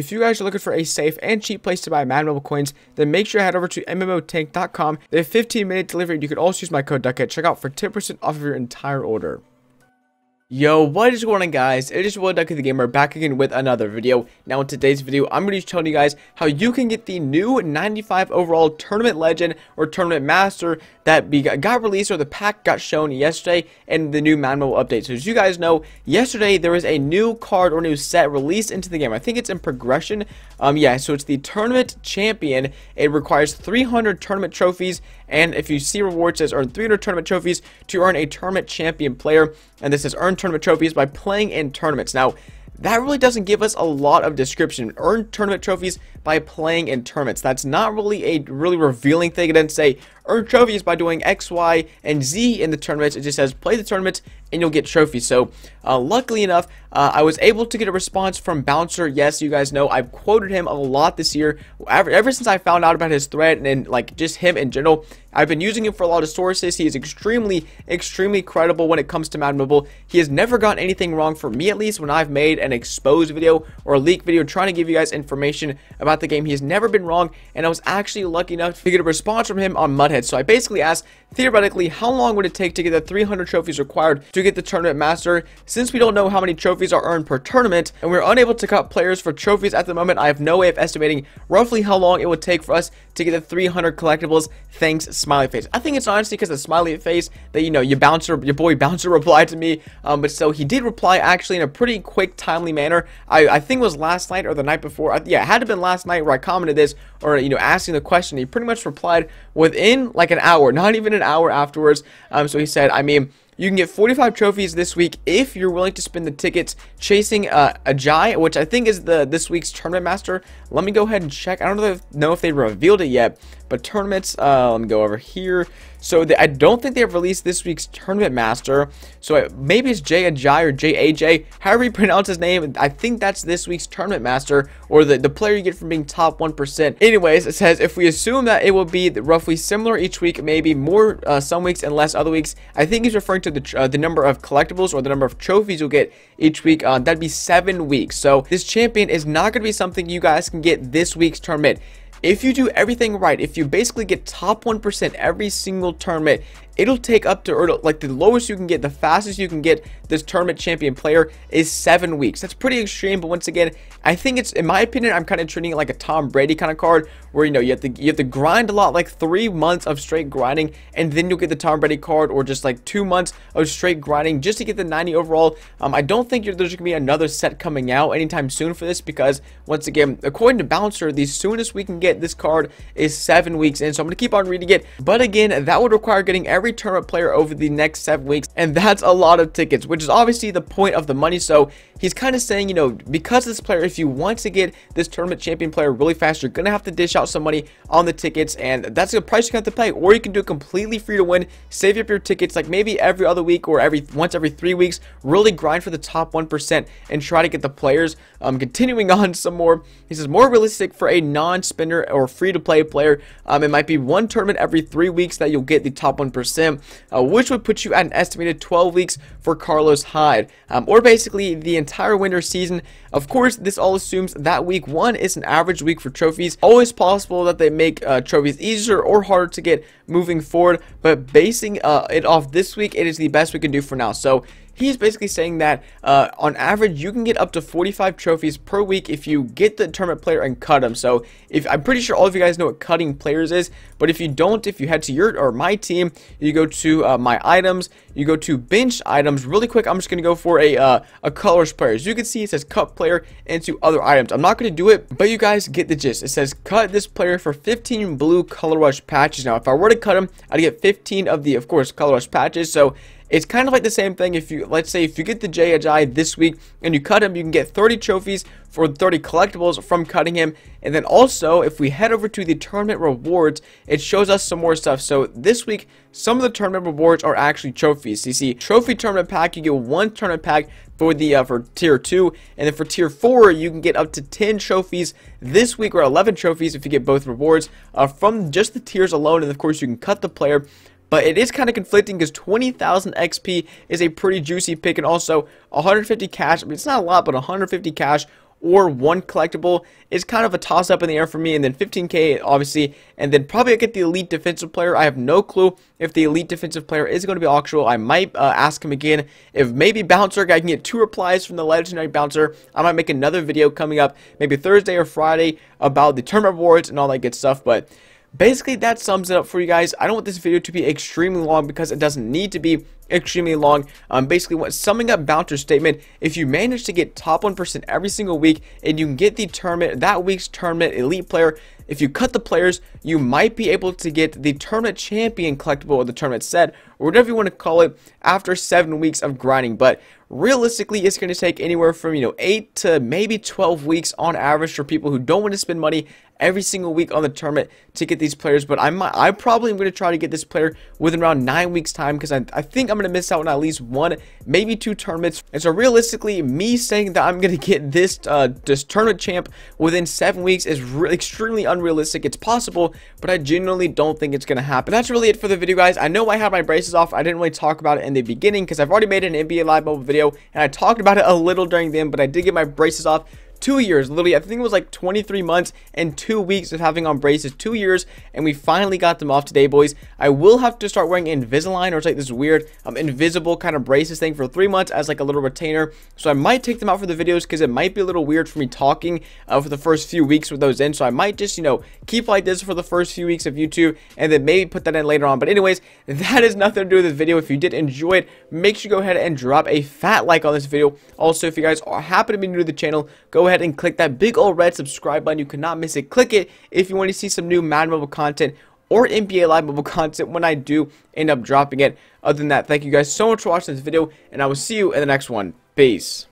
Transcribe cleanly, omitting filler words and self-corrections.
if you guys are looking for a safe and cheap place to buy Madden Mobile coins, then make sure to head over to MMOtank.com. They have 15-minute delivery. You can also use my code Ducky at checkout for 10% off of your entire order. Yo, what is going on, guys? It is your boy DuckyTheGamer back again with another video. Now in today's video, I'm going to be telling you guys how you can get the new 95 overall tournament legend or tournament master that got released, or the pack got shown yesterday in the new Madden Mobile update. So as you guys know, yesterday there was a new card or new set released into the game. I think it's in progression. Yeah, so it's the tournament champion. It requires 300 tournament trophies, and if you see rewards, it says earn 300 tournament trophies to earn a tournament champion player, and this says earn tournament trophies by playing in tournaments. Now, that really doesn't give us a lot of description. Earn tournament trophies by playing in tournaments. That's not really a revealing thing. It doesn't say earn trophies by doing X, Y, and Z in the tournaments. It just says play the tournaments and you'll get trophies. So luckily enough, I was able to get a response from Bouncer. Yes, you guys know I've quoted him a lot this year. Ever since I found out about his thread and like just him in general, I've been using him for a lot of sources. He is extremely credible when it comes to Madden Mobile. He has never gotten anything wrong, for me at least, when I've made an exposed video or a leak video trying to give you guys information about the game. He has never been wrong, and I was actually lucky enough to get a response from him on Mudhead. So I basically asked, theoretically, how long would it take to get the 300 trophies required to get the tournament master? Since we don't know how many trophies are earned per tournament, and we're unable to cut players for trophies at the moment, I have no way of estimating roughly how long it would take for us to get the 300 collectibles. Thanks, smiley face. I think it's honestly because of the smiley face that, you know, your boy Bouncer replied to me. But so he did reply actually in a pretty quick, timely manner. I think it was last night or the night before. Yeah, it had to have been last night where I commented this, or, you know, asking the question. He pretty much replied within like an hour, not even an hour afterwards. So he said, I mean, you can get 45 trophies this week if you're willing to spend the tickets chasing Ajay, which I think is this week's tournament master. Let me go ahead and check. I don't know if they revealed it yet, but tournaments, let me go over here. So I don't think they have released this week's tournament master. So maybe it's Jay Ajay or JAJ, however you pronounce his name. I think that's this week's tournament master, or the player you get from being top 1%. Anyways, it says if we assume that it will be roughly similar each week, maybe more some weeks and less other weeks. I think he's referring to the number of collectibles or the number of trophies you'll get each week. That'd be 7 weeks. So this champion is not going to be something you guys can get this week's tournament. If you do everything right, if you basically get top 1% every single tournament, it'll take up to, or like the lowest you can get, the fastest you can get this tournament champion player is 7 weeks. That's pretty extreme, but once again, I think it's, in my opinion, I'm kind of treating it like a Tom Brady kind of card, where, you know, you have to grind a lot, like 3 months of straight grinding, and then you'll get the Tom Brady card, or just like 2 months of straight grinding just to get the 90 overall. I don't think there's gonna be another set coming out anytime soon for this, because once again, according to Bouncer, the soonest we can get this card is 7 weeks in. So I'm gonna keep on reading it, but again, that would require getting every tournament player over the next 7 weeks, and that's a lot of tickets, which is obviously the point of the money. So he's kind of saying, you know, because this player, if you want to get this tournament champion player really fast, you're gonna have to dish out some money on the tickets, and that's the price you have to pay. Or you can do it completely free to win, save up your tickets like maybe every other week or once every 3 weeks, really grind for the top 1% and try to get the players. Continuing on some more, he says more realistic for a non-spender or free-to-play player, it might be 1 tournament every 3 weeks that you'll get the top 1%, which would put you at an estimated 12 weeks for Carlos Hyde, or basically the entire winter season. Of course, this all assumes that week 1 is an average week for trophies. Always possible that they make trophies easier or harder to get moving forward, but basing it off this week, it is the best we can do for now. So he's basically saying that on average you can get up to 45 trophies per week if you get the tournament player and cut him. So I'm pretty sure all of you guys know what cutting players is, but if you don't, if you head to your or my team, you go to my items, you go to bench items. Really quick, I'm just gonna go for a colors player. As you can see, it says cut player into other items. I'm not gonna do it, but you guys get the gist. It says cut this player for 15 blue color rush patches. Now if I were to cut him, I'd get 15 of the, of course, color rush patches. So it's kind of like the same thing. If you, let's say if you get the Jay Ajay this week and you cut him, you can get 30 trophies for 30 collectibles from cutting him. And then also, if we head over to the tournament rewards, it shows us some more stuff. So this week, some of the tournament rewards are actually trophies. So you see, trophy tournament pack, you get 1 tournament pack for the for tier 2, and then for tier 4 you can get up to 10 trophies this week, or 11 trophies if you get both rewards from just the tiers alone. And of course you can cut the player, but it is kind of conflicting because 20,000 XP is a pretty juicy pick, and also 150 cash. I mean, it's not a lot, but 150 cash or one collectible is kind of a toss up in the air for me, and then 15k obviously, and then probably I get the elite defensive player. I have no clue if the elite defensive player is going to be auctionable. I might ask him again if maybe bouncer I can get 2 replies from the legendary bouncer. I might make another video coming up maybe Thursday or Friday about the tournament rewards and all that good stuff. But basically, that sums it up for you guys. I don't want this video to be extremely long because it doesn't need to be extremely long. Basically, summing up bouncer's statement, if you manage to get top 1% every single week and you can get the tournament, that week's tournament elite player, if you cut the players, you might be able to get the tournament champion collectible or the tournament set, or whatever you want to call it, after 7 weeks of grinding. But realistically, it's going to take anywhere from 8 to maybe 12 weeks on average for people who don't want to spend money every single week on the tournament to get these players. But I probably am going to try to get this player within around 9 weeks time, because I think I'm going to miss out on at least 1, maybe 2 tournaments. And so realistically, me saying that I'm going to get this tournament champ within 7 weeks is extremely unrealistic. It's possible, but I genuinely don't think it's going to happen. That's really it for the video, guys. I know I have my braces off. I didn't really talk about it in the beginning because I've already made an NBA Live Mobile video and I talked about it a little during the end, but I did get my braces off. 2 years, literally, I think it was like 23 months and 2 weeks of having on braces. 2 years, and we finally got them off today, boys. I will have to start wearing Invisalign, or it's like this weird invisible kind of braces thing for 3 months as like a little retainer. So I might take them out for the videos because it might be a little weird for me talking for the first few weeks with those in. So I might just, keep like this for the first few weeks of YouTube and then maybe put that in later on. But anyways, that has nothing to do with this video. If you did enjoy it, make sure you go ahead and drop a fat like on this video. Also, if you guys happen to be new to the channel, go ahead and click that big old red subscribe button. You cannot miss it. Click it if you want to see some new Madden Mobile content or NBA Live Mobile content when I do end up dropping it. Other than that, thank you guys so much for watching this video, and I will see you in the next one. Peace.